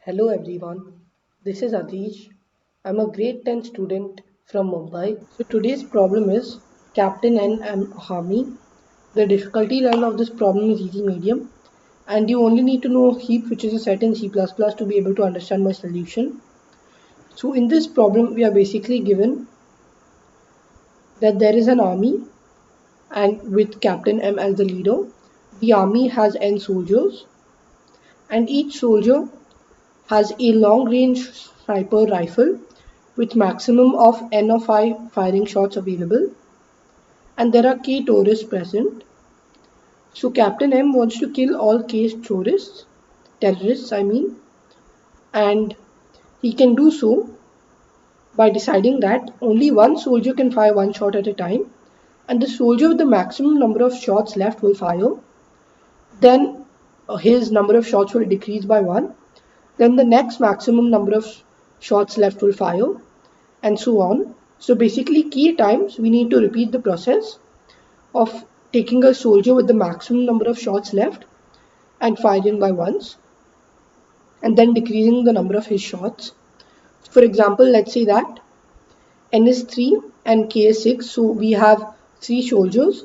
Hello everyone, this is Adish. I'm a grade 10 student from Mumbai. So today's problem is Captain N and Army. The difficulty level of this problem is easy medium and you only need to know heap, which is a set in C++ to be able to understand my solution. So in this problem we are basically given that there is an army and with Captain M as the leader. The army has N soldiers and each soldier has a long-range sniper rifle with maximum of N of 5 firing shots available, and there are K tourists present. So Captain M wants to kill all K terrorists I mean, and he can do so by deciding that only one soldier can fire one shot at a time, and the soldier with the maximum number of shots left will fire. Then his number of shots will decrease by one. Then the next maximum number of shots left will fire, and so on. So basically key times we need to repeat the process of taking a soldier with the maximum number of shots left and firing by ones and then decreasing the number of his shots. For example, let's say that N is 3 and K is 6. So we have 3 soldiers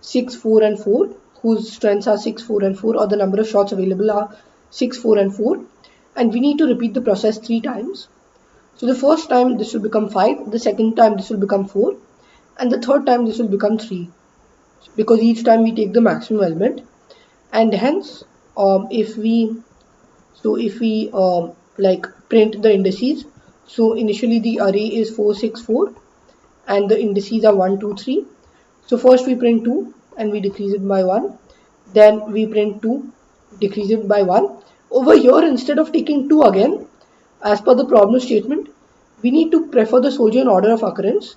6, 4 and 4 whose strengths are 6, 4 and 4 or the number of shots available are 6, 4 and 4 and we need to repeat the process 3 times. So the first time this will become 5, the second time this will become 4 and the third time this will become 3 because each time we take the maximum element and hence if we like print the indices, so initially the array is 464 and the indices are 1 2 3. So first we print 2 and we decrease it by 1, then we print 2, decrease it by 1. Over here instead of taking 2 again, as per the problem statement, we need to prefer the soldier in order of occurrence.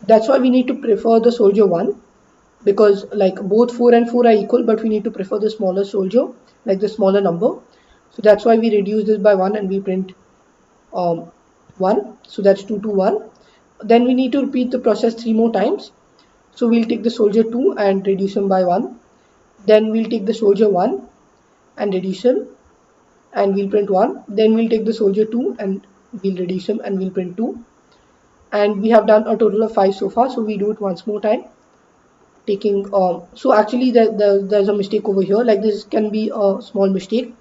That's why we need to prefer the soldier 1 because like both 4 and 4 are equal, but we need to prefer the smaller soldier, like the smaller number. So that's why we reduce this by 1 and we print 1. So that's 2 to 1. Then we need to repeat the process 3 more times. So we'll take the soldier 2 and reduce him by 1. Then we'll take the soldier 1 and reduce him and we'll print 1. Then we'll take the soldier 2 and we'll reduce him and we'll print 2. And we have done a total of 5 so far. So we do it once more time. Taking so actually there's a mistake over here. Like this can be a small mistake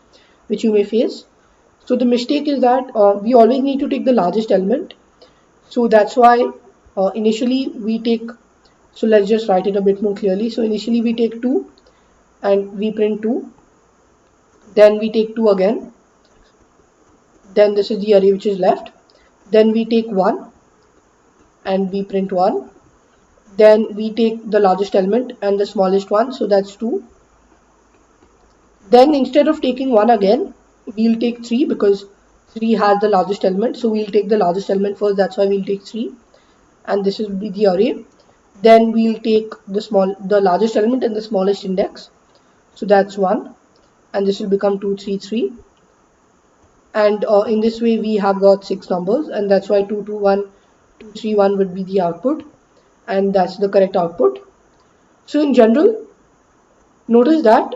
which you may face. So the mistake is that we always need to take the largest element. So that's why initially we take, so let's just write it a bit more clearly. So initially we take 2 and we print 2. Then we take 2 again. Then this is the array which is left. Then we take 1 and we print 1. Then we take the largest element and the smallest one, so that's 2. Then instead of taking 1 again, we'll take 3 because 3 has the largest element. So we'll take the largest element first, that's why we'll take 3. And this will be the array. Then we'll take the largest element and the smallest index. So that's 1. And this will become 2, 3, 3. And in this way we have got 6 numbers, and that's why 2, 2, 1, 2, 3, 1 would be the output. And that's the correct output. So in general, notice that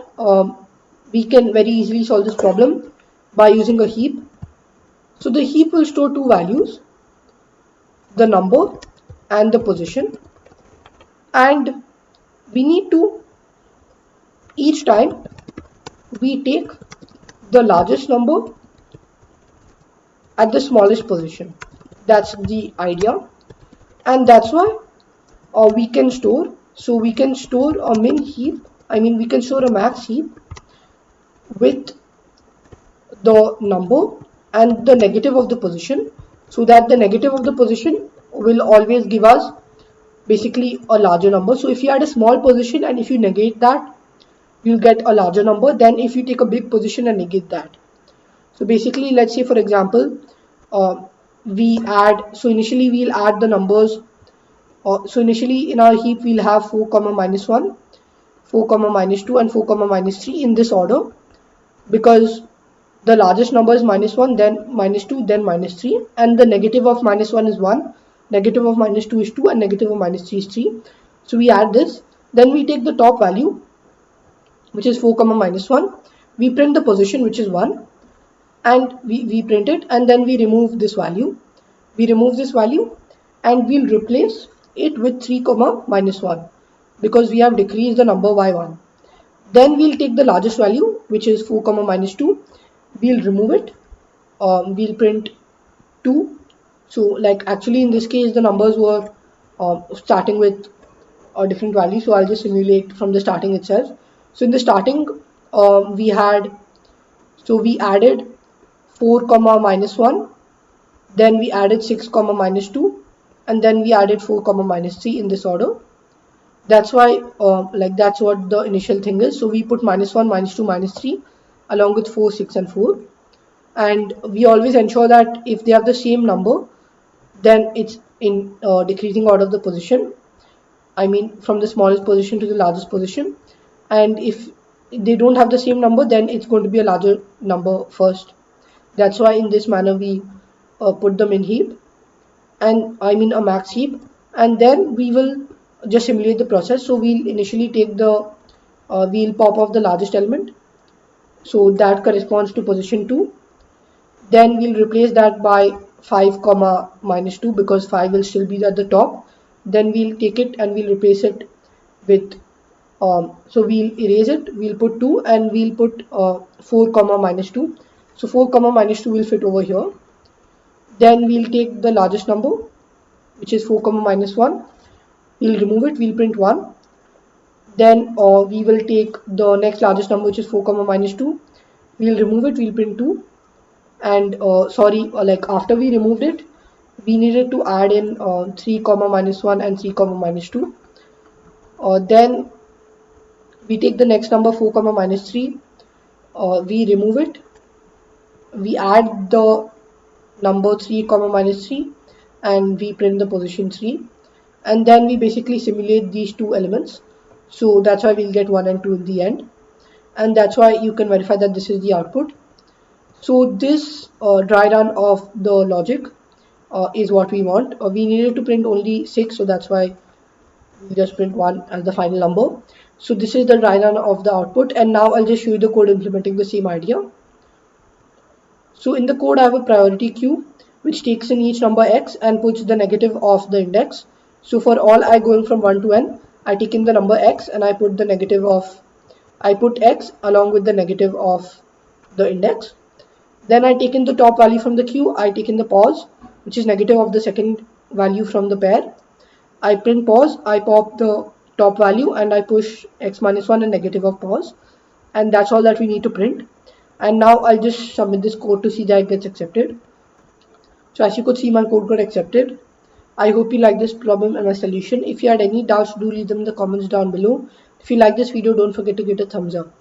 we can very easily solve this problem by using a heap. So the heap will store 2 values, the number and the position, and we need to, each time we take the largest number at the smallest position. That's the idea, and that's why we can store, so we can store a min heap, we can store a max heap with the number and the negative of the position, so that the negative of the position will always give us basically a larger number. So if you had a small position and if you negate that, you'll get a larger number than if you take a big position and negate that. So basically, let's say for example, we add, so initially we'll add the numbers. So initially in our heap we'll have 4 comma minus 1, 4 comma minus 2 and 4 comma minus 3 in this order, because the largest number is minus 1, then minus 2, then minus 3, and the negative of minus 1 is 1, negative of minus 2 is 2, and negative of minus 3 is 3. So we add this, then we take the top value which is 4 comma minus 1, we print the position which is 1, and we print it, and then we remove this value. We remove this value and we'll replace it with 3 comma minus 1 because we have decreased the number by 1. Then we'll take the largest value, which is 4 comma minus 2. We'll remove it. We'll print 2. So like actually in this case the numbers were starting with a different value, so I'll just simulate from the starting itself. So in the starting we had, so we added 4 comma minus 1, then we added 6 comma minus 2, and then we added 4 comma minus 3 in this order. That's why like that's what the initial thing is. So we put minus 1, minus 2, minus 3 along with 4, 6 and 4, and we always ensure that if they have the same number, then it's in decreasing order of the position. I mean from the smallest position to the largest position, and if they don't have the same number, then it's going to be a larger number first. That's why in this manner we put them in heap, and I mean a max heap, and then we will just simulate the process. So we'll initially take the we'll pop off the largest element, so that corresponds to position 2. Then we'll replace that by 5 comma minus 2 because 5 will still be at the top. Then we'll take it and we'll replace it with so we'll erase it, we'll put 2 and we'll put 4 comma minus 2. So 4 comma minus 2 will fit over here. Then we'll take the largest number, which is 4 comma minus 1. We'll remove it, we'll print 1. Then we will take the next largest number, which is 4 comma minus 2. We'll remove it, we'll print 2. And like after we removed it, we needed to add in 3 comma minus 1 and 3 comma minus 2. Then we take the next number 4 comma minus 3. We remove it, we add the number 3 comma minus 3 and we print the position 3, and then we basically simulate these two elements. So that's why we'll get 1 and 2 in the end, and that's why you can verify that this is the output. So this dry run of the logic is what we want. We needed to print only 6, so that's why we just print 1 as the final number. So this is the dry run of the output, and now I'll just show you the code implementing the same idea. So in the code I have a priority queue which takes in each number x and puts the negative of the index. So for all I going from 1 to n, I take in the number x and I put the negative of, I put x along with the negative of the index. Then I take in the top value from the queue, I take in the pause, which is negative of the second value from the pair. I print pause, I pop the top value and I push x minus 1 and negative of pause, and that's all that we need to print. And now I'll just submit this code to see that it gets accepted. So as you could see, my code got accepted. I hope you like this problem and my solution. If you had any doubts, do leave them in the comments down below. If you like this video, don't forget to give it a thumbs up.